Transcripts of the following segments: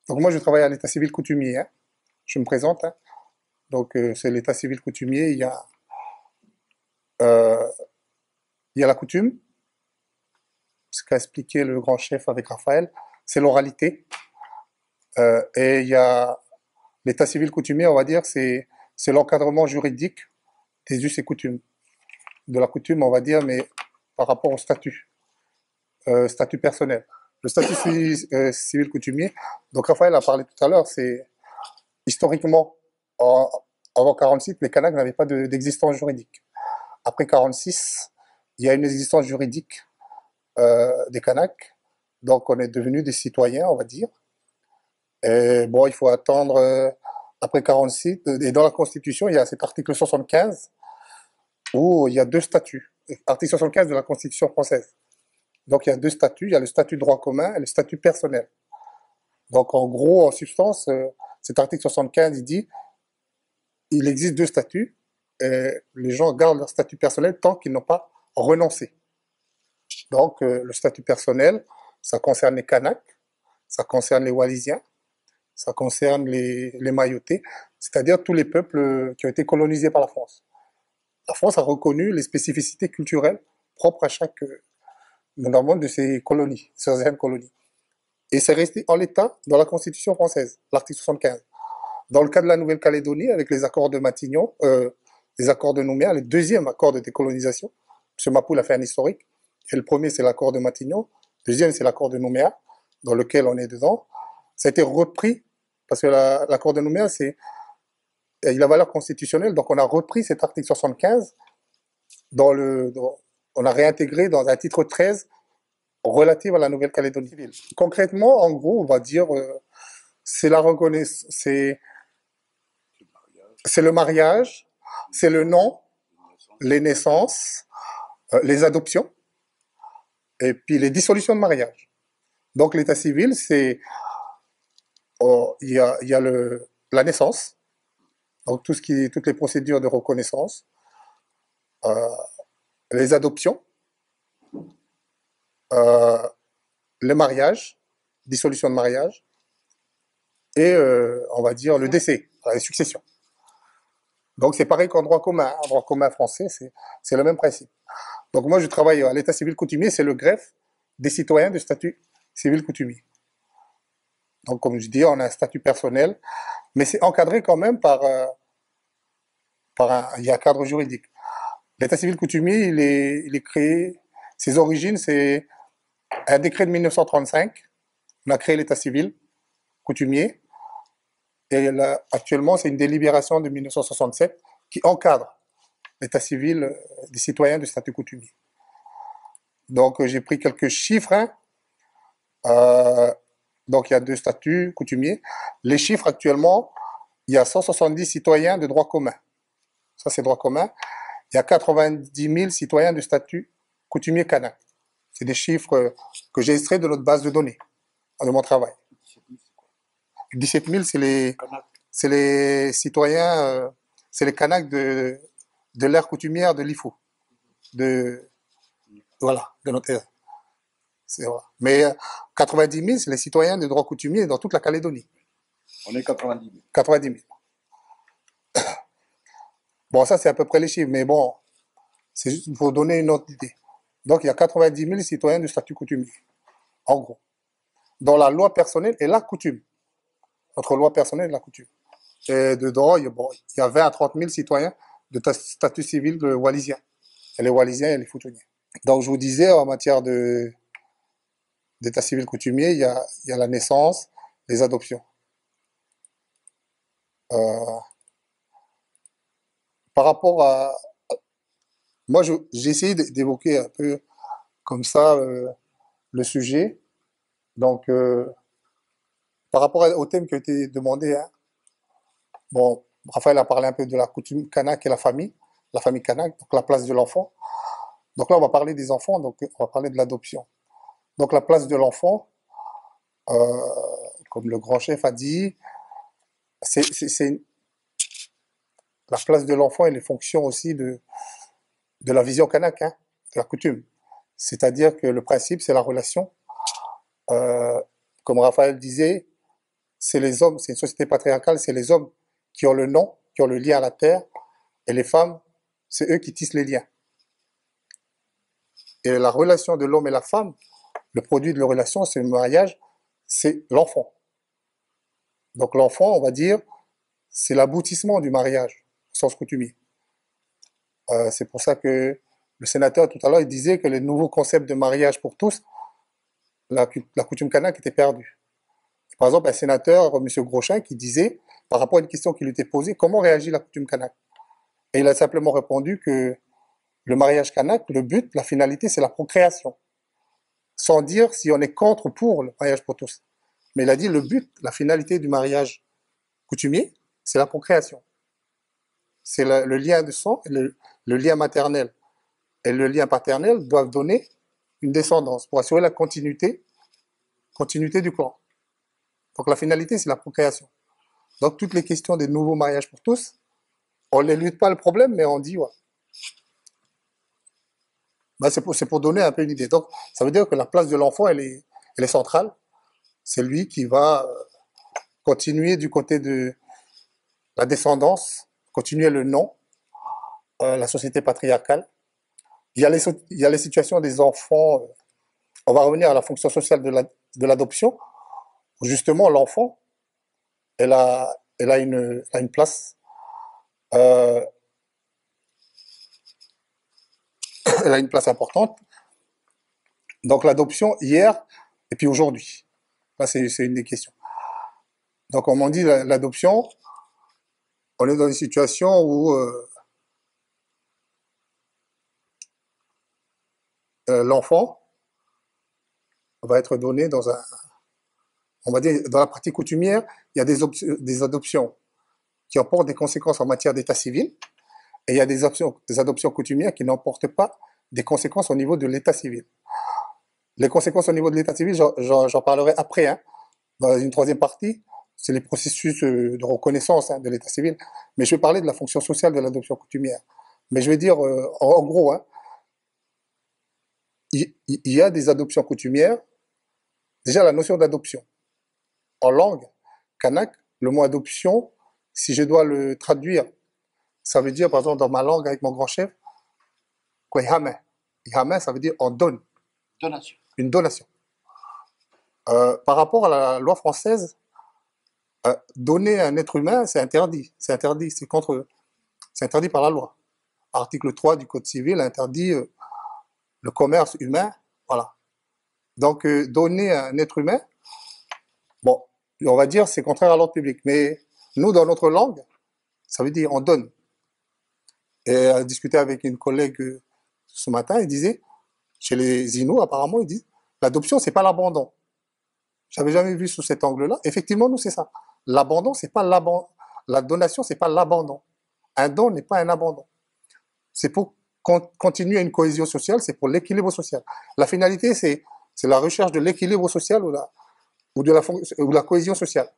Donc moi, je travaille à l'état civil coutumier, hein. Je me présente, hein. Donc c'est l'état civil coutumier. Euh, il y a la coutume, ce qu'a expliqué le grand chef avec Raphaël, c'est l'oralité. Et il y a l'état civil coutumier, on va dire, c'est l'encadrement juridique des us et coutumes. De la coutume, on va dire, mais par rapport au statut personnel. Le statut civil coutumier, donc Raphaël a parlé tout à l'heure, c'est historiquement, en, avant 46, les Kanaks n'avaient pas d'existence juridique. Après 46, il y a une existence juridique des Kanaks, donc on est devenus des citoyens, on va dire. Et bon, il faut attendre après 46, et dans la Constitution, il y a cet article 75 où il y a deux statuts. Article 75 de la Constitution française. Donc il y a deux statuts, il y a le statut de droit commun et le statut personnel. Donc en gros, en substance, cet article 75, il dit, il existe deux statuts, et les gens gardent leur statut personnel tant qu'ils n'ont pas renoncé. Donc le statut personnel, ça concerne les Kanaks, ça concerne les Wallisiens, ça concerne les Mayotais, c'est-à-dire tous les peuples qui ont été colonisés par la France. La France a reconnu les spécificités culturelles propres à chaque notamment de ces colonies, ces anciennes colonies. Et c'est resté en l'état dans la Constitution française, l'article 75. Dans le cas de la Nouvelle-Calédonie, avec les accords de Matignon, les accords de Nouméa, le deuxième accord de décolonisation, M. Mapoul a fait un historique, et le premier c'est l'accord de Matignon, le deuxième c'est l'accord de Nouméa, dans lequel on est dedans. Ça a été repris, parce que l'accord de Nouméa, il a valeur constitutionnelle, donc on a repris cet article 75 on a réintégré dans un titre 13 relatif à la Nouvelle-Calédonie. Concrètement, en gros, on va dire, c'est la reconnaissance, c'est le mariage, c'est le nom, les naissances, les adoptions, et puis les dissolutions de mariage. Donc l'état civil, il y a la naissance, donc toutes les procédures de reconnaissance, euh, les adoptions, euh, le mariage, dissolution de mariage, et on va dire le décès, les successions. Donc c'est pareil qu'en droit commun. En droit commun français, c'est le même principe. Donc moi je travaille à l'état civil coutumier, c'est le greffe des citoyens de statut civil coutumier. Donc comme je dis, on a un statut personnel, mais c'est encadré quand même il y a un cadre juridique. L'état civil coutumier, il est créé, ses origines, c'est un décret de 1935. On a créé l'état civil coutumier. Et là, actuellement, c'est une délibération de 1967 qui encadre l'état civil des citoyens de statut coutumier. Donc, j'ai pris quelques chiffres, hein. Euh, donc, il y a deux statuts coutumiers. Les chiffres actuellement, il y a 170 citoyens de droit commun. Ça, c'est droit commun. Il y a 90 000 citoyens de statut coutumier kanak. C'est des chiffres que j'ai extraits de notre base de données, de mon travail. 17 000, c'est les citoyens, c'est les Kanaks de l'ère coutumière de l'IFO. De, voilà, de notre ère. Voilà. Mais 90 000, c'est les citoyens de droit coutumier dans toute la Calédonie. On est 90 000. 90 000. Bon, ça, c'est à peu près les chiffres, mais bon, c'est juste pour donner une autre idée. Donc, il y a 90 000 citoyens de statut coutumier, en gros, dans la loi personnelle et la coutume. Entre loi personnelle et la coutume. Et dedans, il y a 20 à 30 000 citoyens de statut civil de Wallisien. Et les Wallisiens et les Futuniens. Donc, je vous disais, en matière d'état civil coutumier, il y a la naissance, les adoptions. Euh, par rapport à... Moi, j'ai essayé d'évoquer un peu comme ça le sujet. Donc, par rapport au thème qui a été demandé, hein, bon, Raphaël a parlé un peu de la coutume kanak et la famille kanak, donc la place de l'enfant. Donc là, on va parler des enfants, donc on va parler de l'adoption. Donc la place de l'enfant, comme le grand chef a dit, c'est la place de l'enfant et les fonctions aussi de la vision kanak, hein, de la coutume. C'est-à-dire que le principe, c'est la relation. Euh, comme Raphaël disait, c'est les hommes, c'est une société patriarcale, c'est les hommes qui ont le nom, qui ont le lien à la terre, et les femmes, c'est eux qui tissent les liens. Et la relation de l'homme et la femme, le produit de la relation, c'est le mariage, c'est l'enfant. Donc l'enfant, on va dire, c'est l'aboutissement du mariage, au sens coutumier. C'est pour ça que le sénateur, tout à l'heure, il disait que les nouveaux concepts de mariage pour tous, la coutume kanak était perdue. Par exemple, un sénateur, M. Groschin, qui disait, par rapport à une question qui lui était posée, comment réagit la coutume kanak? Et il a simplement répondu que le mariage kanak, le but, la finalité, c'est la procréation. Sans dire si on est contre ou pour le mariage pour tous. Mais il a dit le but, la finalité du mariage coutumier, c'est la procréation. C'est le lien de sang, le lien maternel et le lien paternel doivent donner une descendance pour assurer la continuité du clan. Donc la finalité, c'est la procréation. Donc toutes les questions des nouveaux mariages pour tous, on ne lutte pas le problème, mais on dit, ouais. Ben, c'est pour donner un peu une idée. Donc ça veut dire que la place de l'enfant, elle est centrale. C'est lui qui va continuer du côté de la descendance, continuer le nom, la société patriarcale. Il y a les situations des enfants. On va revenir à la fonction sociale de l'adoption, où justement l'enfant, elle a une place, euh, elle a une place importante. Donc l'adoption hier et puis aujourd'hui. Là, c'est une des questions. Donc, comme on dit, l'adoption, on est dans une situation où l'enfant va être donné dans on va dire, dans la pratique coutumière, il y a des adoptions qui emportent des conséquences en matière d'état civil, et il y a des adoptions coutumières qui n'emportent pas des conséquences au niveau de l'état civil. Les conséquences au niveau de l'état civil, j'en parlerai après, hein, dans une troisième partie, c'est les processus de reconnaissance, hein, de l'état civil, mais je vais parler de la fonction sociale de l'adoption coutumière. Mais je vais dire, en gros, hein, il y a des adoptions coutumières. Déjà, la notion d'adoption. En langue kanak, le mot adoption, si je dois le traduire, ça veut dire, par exemple, dans ma langue avec mon grand chef, quoi, ihame. Ihame, ça veut dire on donne. Donation. Une donation. Par rapport à la loi française, donner à un être humain, c'est interdit. C'est interdit. C'est interdit par la loi. Article 3 du Code civil interdit le commerce humain. Voilà. Donc, donner à un être humain, bon, on va dire c'est contraire à l'ordre public. Mais nous, dans notre langue, ça veut dire on donne. Et à discuter avec une collègue ce matin, il disait, chez les Inuits, apparemment, ils disent, l'adoption, c'est pas l'abandon. J'avais jamais vu sous cet angle-là. Effectivement, nous, c'est ça. L'abandon, c'est pas l'abandon. La donation, c'est pas l'abandon. Un don n'est pas un abandon. C'est pour continuer une cohésion sociale, c'est pour l'équilibre social. La finalité, c'est la recherche de l'équilibre social ou la cohésion sociale.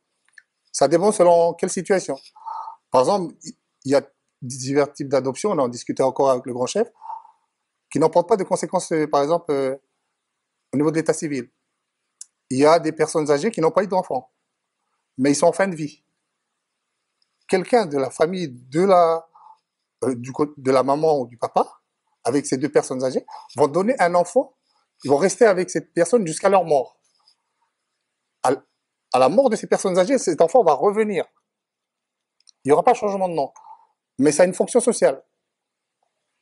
Ça dépend selon quelle situation. Par exemple, il y a divers types d'adoption, on en discutait encore avec le grand chef, qui n'emportent pas de conséquences, par exemple, au niveau de l'état civil. Il y a des personnes âgées qui n'ont pas eu d'enfants, mais ils sont en fin de vie. Quelqu'un de la famille de la maman ou du papa, avec ces deux personnes âgées, vont donner un enfant, ils vont rester avec cette personne jusqu'à leur mort. À la mort de ces personnes âgées, cet enfant va revenir. Il n'y aura pas de changement de nom. Mais ça a une fonction sociale.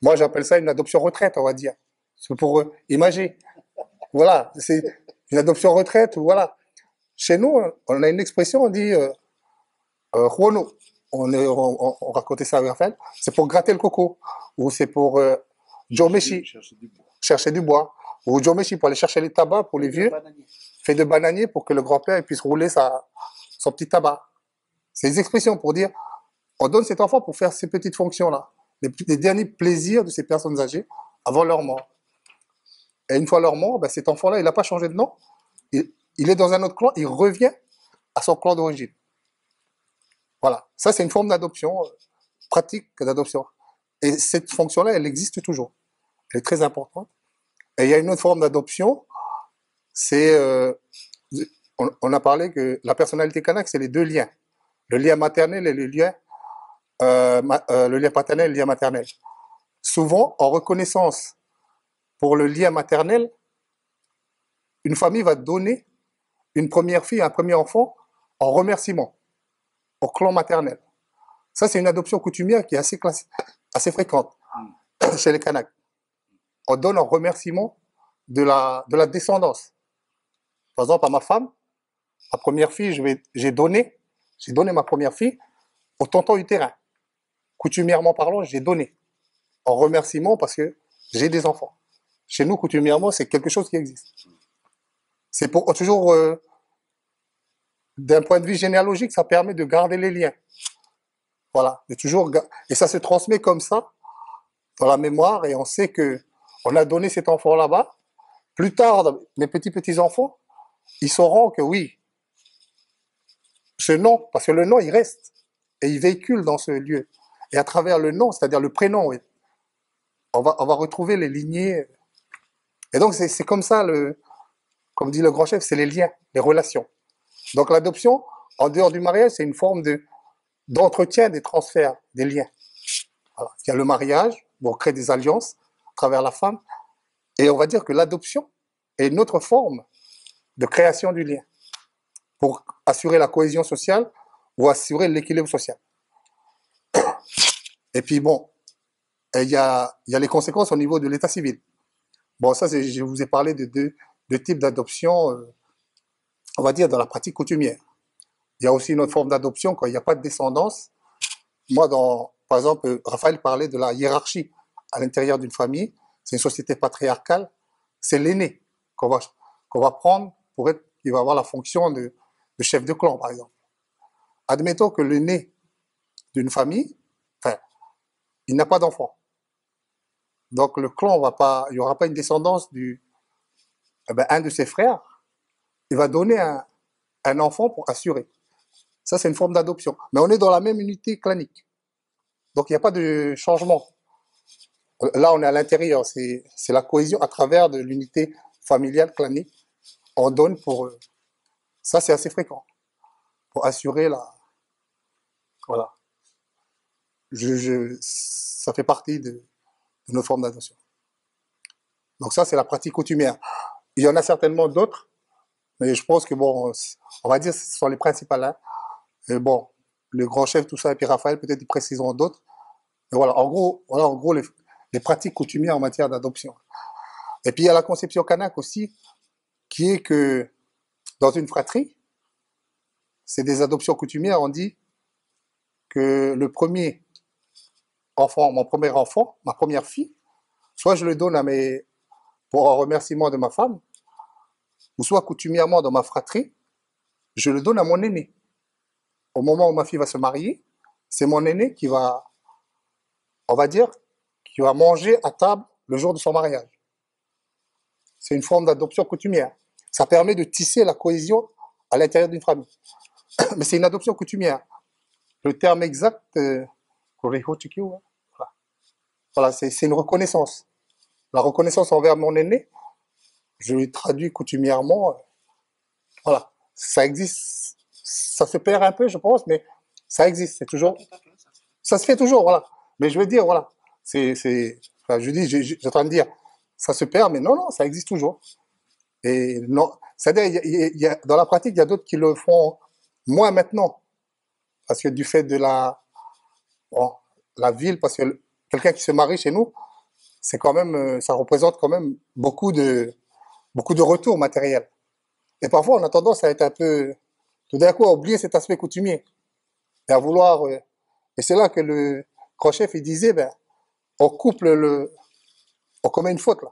Moi, j'appelle ça une adoption retraite, on va dire. C'est pour imager. Voilà, c'est une adoption retraite, voilà. Chez nous, on a une expression, on dit Juono. On racontait ça avec Raphaël. C'est pour gratter le coco. Ou c'est pour Jomeshi, chercher du bois. Ou Jomeshi pour aller chercher les tabacs pour les vieux. Fait de bananier pour que le grand-père puisse rouler son petit tabac. C'est des expressions pour dire on donne cet enfant pour faire ces petites fonctions-là. Les derniers plaisirs de ces personnes âgées avant leur mort. Et une fois leur mort, ben, cet enfant-là, il n'a pas changé de nom. Il est dans un autre clan, il revient à son clan d'origine. Voilà. Ça, c'est une forme d'adoption, pratique d'adoption. Et cette fonction-là, elle existe toujours. Elle est très importante. Et il y a une autre forme d'adoption, c'est on a parlé que la personnalité kanak, c'est les deux liens. Le lien maternel et le lien paternel et le lien maternel. Souvent, en reconnaissance pour le lien maternel, une famille va donner une première fille, un premier enfant, en remerciement au clan maternel. Ça, c'est une adoption coutumière qui est assez fréquente chez les Kanaks. On donne en remerciement de la descendance. Par exemple, à ma femme, ma première fille, j'ai donné ma première fille au tonton utérin. Coutumièrement parlant, j'ai donné en remerciement parce que j'ai des enfants. Chez nous, coutumièrement, c'est quelque chose qui existe. C'est pour toujours, d'un point de vue généalogique, ça permet de garder les liens. Voilà, et ça se transmet comme ça dans la mémoire et on sait que on a donné cet enfant là-bas. Plus tard, mes petits-enfants, ils sauront que oui, ce nom, parce que le nom, il reste et il véhicule dans ce lieu. Et à travers le nom, c'est-à-dire le prénom, oui, on va retrouver les lignées. Et donc, c'est comme ça, comme dit le grand chef, c'est les liens, les relations. Donc, l'adoption, en dehors du mariage, c'est une forme d'entretien des transferts, des liens. Voilà. Il y a le mariage, on crée des alliances à travers la femme, et on va dire que l'adoption est une autre forme de création du lien pour assurer la cohésion sociale ou assurer l'équilibre social. Et puis bon, il y a les conséquences au niveau de l'état civil. Bon, ça, je vous ai parlé de deux types d'adoption, on va dire, dans la pratique coutumière. Il y a aussi une autre forme d'adoption quand il n'y a pas de descendance. Moi, par exemple, Raphaël parlait de la hiérarchie à l'intérieur d'une famille. C'est une société patriarcale. C'est l'aîné qu'on va prendre qui va avoir la fonction de chef de clan, par exemple. Admettons que l'aîné d'une famille, il n'a pas d'enfant. Donc le clan il n'y aura pas une descendance un de ses frères. Il va donner un enfant pour assurer. Ça, c'est une forme d'adoption. Mais on est dans la même unité clanique. Donc il n'y a pas de changement. Là, on est à l'intérieur. C'est la cohésion à travers de l'unité familiale clanique. On donne pour... Ça, c'est assez fréquent. Pour assurer la... Voilà. Ça fait partie de notre forme d'adoption. Donc ça, c'est la pratique coutumière. Il y en a certainement d'autres, mais je pense que, bon, on va dire que ce sont les principales. Hein. Et bon, le grand chef, tout ça, et puis Raphaël, peut-être ils préciseront d'autres. Mais voilà, en gros les pratiques coutumières en matière d'adoption. Et puis il y a la conception kanak aussi, qui est que dans une fratrie, c'est des adoptions coutumières, on dit que le premier enfant, mon premier enfant, ma première fille, soit je le donne pour un remerciement de ma femme, ou soit coutumièrement dans ma fratrie, je le donne à mon aîné. Au moment où ma fille va se marier, c'est mon aîné qui va, on va dire, qui va manger à table le jour de son mariage. C'est une forme d'adoption coutumière. Ça permet de tisser la cohésion à l'intérieur d'une famille. Mais c'est une adoption coutumière. Le terme exact, voilà, c'est une reconnaissance. La reconnaissance envers mon aîné, je le traduis coutumièrement. Voilà, ça existe. Ça se perd un peu, je pense, mais ça existe. C'est toujours. Ça se fait toujours, voilà. Mais je veux dire, voilà. Je dis, j'ai en train de dire, ça se perd, mais non, ça existe toujours. Et non, c'est-à-dire, dans la pratique, il y a d'autres qui le font moins maintenant. Parce que du fait de la ville, parce que quelqu'un qui se marie chez nous, c'est quand même, ça représente quand même beaucoup de retours matériels. Et parfois, on a tendance à être un peu, tout d'un coup, à oublier cet aspect coutumier. Et à vouloir, et c'est là que le grand chef, il disait, on on commet une faute, là.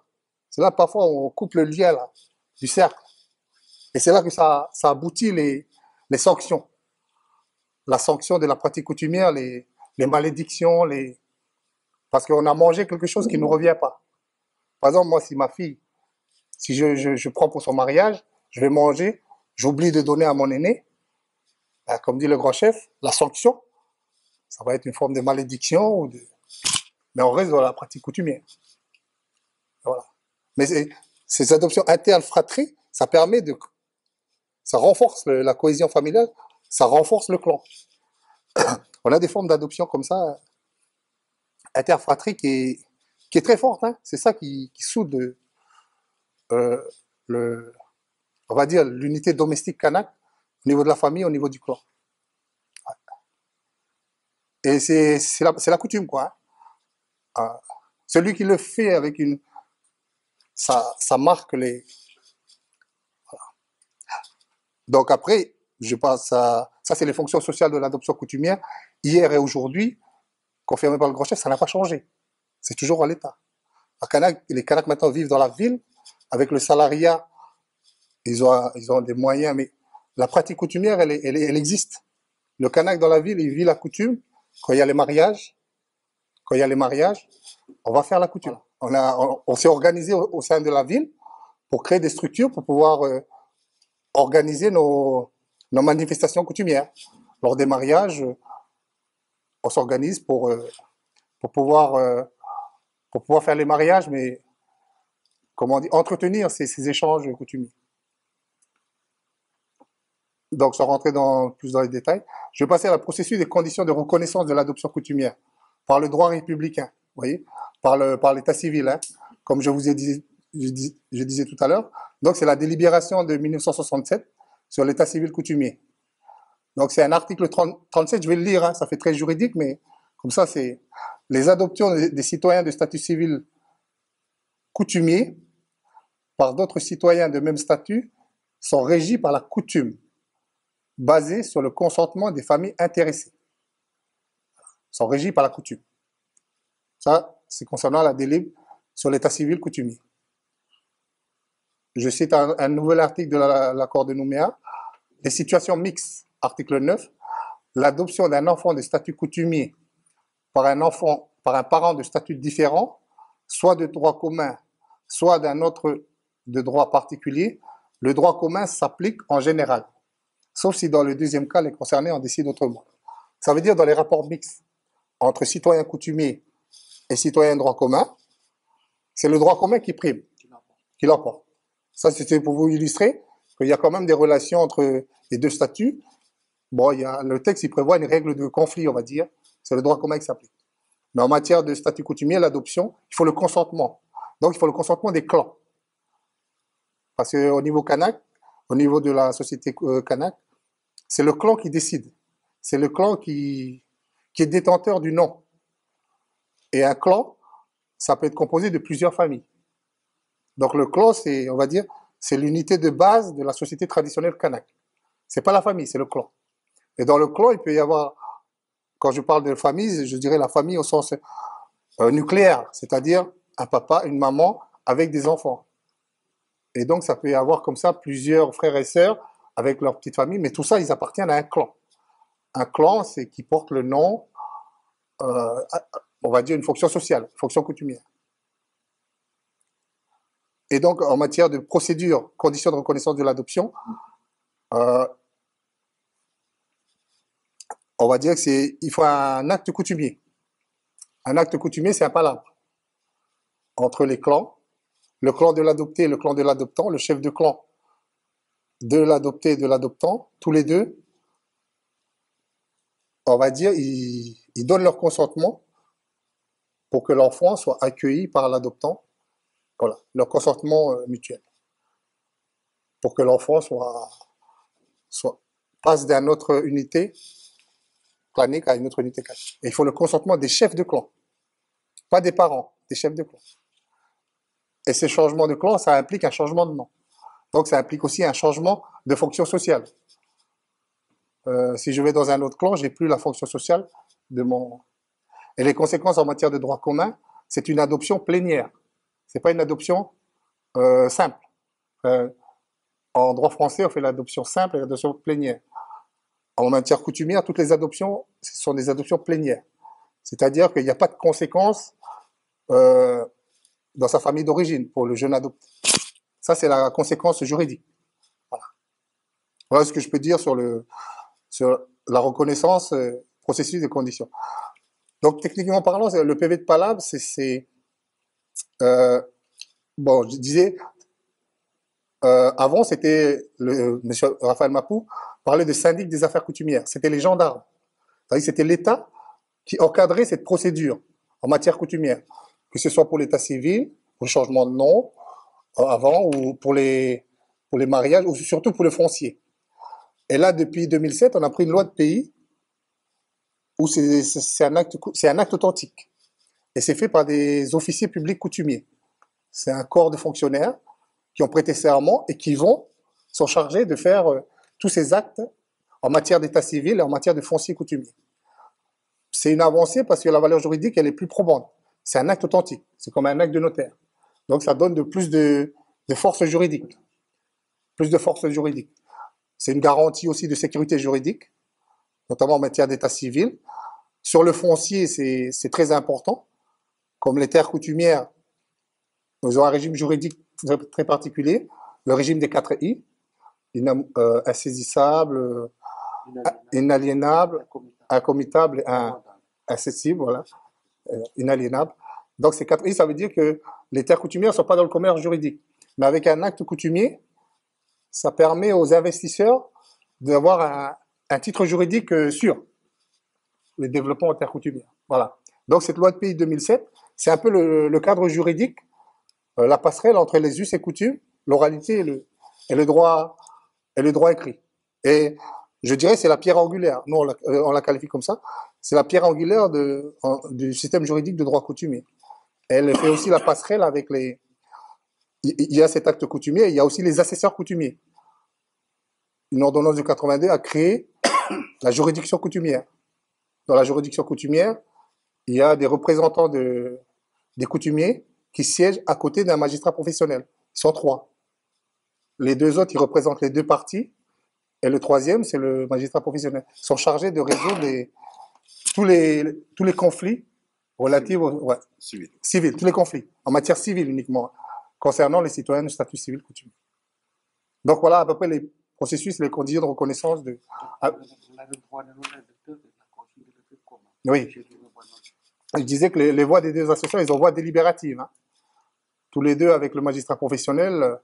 C'est là, parfois, on coupe le lien, là, du cercle. Et c'est là que ça aboutit les sanctions. La sanction de la pratique coutumière, les malédictions, parce qu'on a mangé quelque chose qui ne nous revient pas. Par exemple, moi, si ma fille, si je prends pour son mariage, je vais manger, j'oublie de donner à mon aîné, comme dit le grand chef, la sanction, ça va être une forme de malédiction, mais on reste dans la pratique coutumière. Voilà. Mais ces adoptions internes fratries, ça permet ça renforce la cohésion familiale, ça renforce le clan. On a des formes d'adoption comme ça, interfratrie, qui est très forte, hein. C'est ça qui soude euh, le, on va dire, l'unité domestique kanak au niveau de la famille, au niveau du clan. Et c'est la coutume, quoi, hein. Celui qui le fait avec ça marque les. Donc après, je pense ça c'est les fonctions sociales de l'adoption coutumière. Hier et aujourd'hui, confirmé par le grand chef, ça n'a pas changé. C'est toujours à l'état. Les Kanaks maintenant vivent dans la ville, avec le salariat, ils ont des moyens, mais la pratique coutumière, elle existe. Le Kanak dans la ville, il vit la coutume. Quand il y a les mariages, on va faire la coutume. On s'est organisé au sein de la ville pour créer des structures pour pouvoir organiser nos manifestations coutumières. Lors des mariages, on s'organise pour pouvoir faire les mariages, mais comment on dit, entretenir ces échanges coutumiers. Donc, sans rentrer plus dans les détails, je vais passer à la processus des conditions de reconnaissance de l'adoption coutumière par le droit républicain, vous voyez, par l'état civil, hein, comme je vous ai dit, je disais tout à l'heure. Donc, c'est la délibération de 1967 sur l'état civil coutumier. Donc, c'est un article 37, je vais le lire, hein, ça fait très juridique, mais comme ça, c'est les adoptions des citoyens de statut civil coutumier par d'autres citoyens de même statut sont régies par la coutume, basée sur le consentement des familles intéressées. Sont régies par la coutume. Ça, c'est concernant la délib sur l'état civil coutumier. Je cite un nouvel article de l'accord de Nouméa. Les situations mixtes, article 9, l'adoption d'un enfant de statut coutumier par un parent de statut différent, soit de droit commun, soit d'un autre de droit particulier, le droit commun s'applique en général, sauf si dans le deuxième cas, les concernés en décident autrement. Ça veut dire dans les rapports mixtes entre citoyens coutumiers et citoyens de droit commun, c'est le droit commun qui prime, qui l'emporte. Ça, c'était pour vous illustrer qu'il y a quand même des relations entre les deux statuts. Bon, le texte, il prévoit une règle de conflit, on va dire. C'est le droit commun qui s'applique. Mais en matière de statut coutumier, l'adoption, il faut le consentement. Donc, il faut le consentement des clans. Parce qu'au niveau kanak, au niveau de la société kanak, c'est le clan qui décide. C'est le clan qui est détenteur du nom. Et un clan, ça peut être composé de plusieurs familles. Donc le clan, on va dire, c'est l'unité de base de la société traditionnelle kanak. C'est pas la famille, c'est le clan. Et dans le clan, il peut y avoir, quand je parle de famille, je dirais la famille au sens nucléaire, c'est-à-dire un papa, une maman avec des enfants. Et donc ça peut y avoir comme ça plusieurs frères et sœurs avec leur petite famille, mais tout ça, ils appartiennent à un clan. Un clan, c'est qui porte le nom, on va dire une fonction sociale, une fonction coutumière. Et donc, en matière de procédure, conditions de reconnaissance de l'adoption, on va dire il faut un acte coutumier. Un acte coutumier, c'est un palabre entre les clans, le clan de l'adopté et le clan de l'adoptant, le chef de clan de l'adopté et de l'adoptant, tous les deux, on va dire, ils donnent leur consentement pour que l'enfant soit accueilli par l'adoptant. Voilà, leur consentement mutuel. Pour que l'enfant passe d'une autre unité clanique à une autre unité clanique. Et il faut le consentement des chefs de clan, pas des parents, des chefs de clan. Et ces changements de clan, ça implique un changement de nom. Donc ça implique aussi un changement de fonction sociale. Si je vais dans un autre clan, j'ai plus la fonction sociale de mon. Et les conséquences en matière de droit commun, c'est une adoption plénière. C'est pas une adoption simple. En droit français, on fait l'adoption simple et l'adoption plénière. En matière coutumière, toutes les adoptions, ce sont des adoptions plénières. C'est-à-dire qu'il n'y a pas de conséquences dans sa famille d'origine pour le jeune adopté. Ça, c'est la conséquence juridique. Voilà. Voilà ce que je peux dire sur la reconnaissance, processus et conditions. Donc, techniquement parlant, le PV de palabre, bon, je disais, Avant, c'était monsieur Raphaël Mapou parlait de syndic des affaires coutumières. C'était les gendarmes. C'est-à-dire que c'était l'État qui encadrait cette procédure en matière coutumière, que ce soit pour l'état civil, pour le changement de nom, avant, ou pour les mariages, ou surtout pour le foncier. Et là, depuis 2007, on a pris une loi de pays où c'est un acte authentique. Et c'est fait par des officiers publics coutumiers. C'est un corps de fonctionnaires qui ont prêté serment et qui sont chargés de faire tous ces actes en matière d'état civil et en matière de foncier coutumier. C'est une avancée parce que la valeur juridique, elle est plus probante. C'est un acte authentique. C'est comme un acte de notaire. Donc, ça donne plus de force juridique. Plus de force juridique. C'est une garantie aussi de sécurité juridique, notamment en matière d'état civil. Sur le foncier, c'est très important. Comme les terres coutumières, ils ont un régime juridique très particulier, le régime des 4 I, insaisissable, inaliénable, incommuttable, incessible, voilà, inaliénable. Donc ces 4 I, ça veut dire que les terres coutumières ne sont pas dans le commerce juridique. Mais avec un acte coutumier, ça permet aux investisseurs d'avoir un titre juridique sûr, le développement en terres coutumières. Voilà. Donc cette loi de pays 2007, c'est un peu le cadre juridique, la passerelle entre les us et coutumes, l'oralité et le droit écrit. Et je dirais c'est la pierre angulaire. Nous on la qualifie comme ça. C'est la pierre angulaire du système juridique de droit coutumier. Elle fait aussi la passerelle avec les. Il y a cet acte coutumier, il y a aussi les assesseurs coutumiers. Une ordonnance de 82 a créé la juridiction coutumière. Dans la juridiction coutumière, il y a des représentants des coutumiers qui siègent à côté d'un magistrat professionnel. Ils sont 3. Les 2 autres, ils représentent les 2 parties. Et le 3e, c'est le magistrat professionnel. Ils sont chargés de résoudre tous les conflits relatifs aux civils, tous les conflits, en matière civile uniquement, concernant les citoyens de statut civil coutumier. Donc voilà à peu près les processus, les conditions de reconnaissance de. Oui. Je disais que les voix des 2 associations, ils ont voix délibérative. Hein. Tous les 2 avec le magistrat professionnel,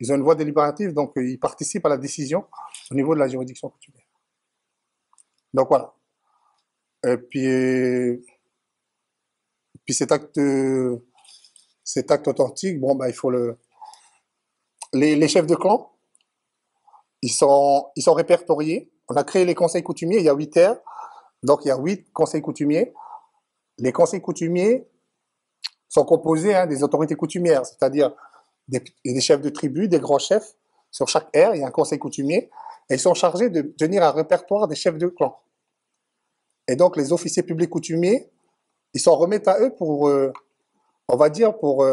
ils ont une voix délibérative, donc ils participent à la décision au niveau de la juridiction coutumière. Donc voilà. Et puis cet acte authentique, bon bah il faut les chefs de clan, ils sont répertoriés. On a créé les conseils coutumiers, il y a 8 terres, donc il y a 8 conseils coutumiers. Les conseils coutumiers sont composés des autorités coutumières, c'est-à-dire des chefs de tribu, des grands chefs. Sur chaque aire, il y a un conseil coutumier, et ils sont chargés de tenir un répertoire des chefs de clan. Et donc, les officiers publics coutumiers, ils s'en remettent à eux pour, on va dire, pour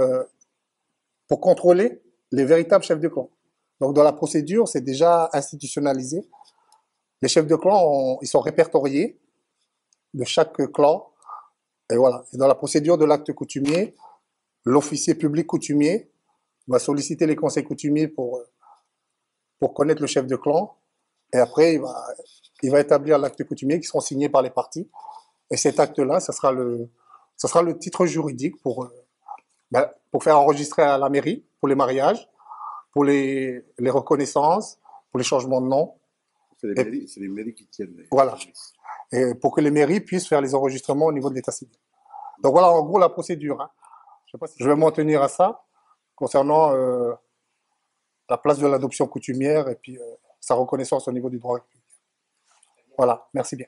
contrôler les véritables chefs de clan. Donc, dans la procédure, c'est déjà institutionnalisé. Les chefs de clan, ils sont répertoriés de chaque clan. Et voilà. Et dans la procédure de l'acte coutumier, l'officier public coutumier va solliciter les conseils coutumiers pour connaître le chef de clan. Et après, il va établir l'acte coutumier qui seront signés par les parties. Et cet acte-là, ça sera le titre juridique pour faire enregistrer à la mairie, pour les mariages, pour les reconnaissances, pour les changements de nom. C'est les mairies qui tiennent. Voilà. Et pour que les mairies puissent faire les enregistrements au niveau de l'état civil. Donc voilà, en gros, la procédure. Hein. Je sais pas si je vais m'en tenir à ça, concernant la place de l'adoption coutumière et puis sa reconnaissance au niveau du droit. Voilà, merci bien.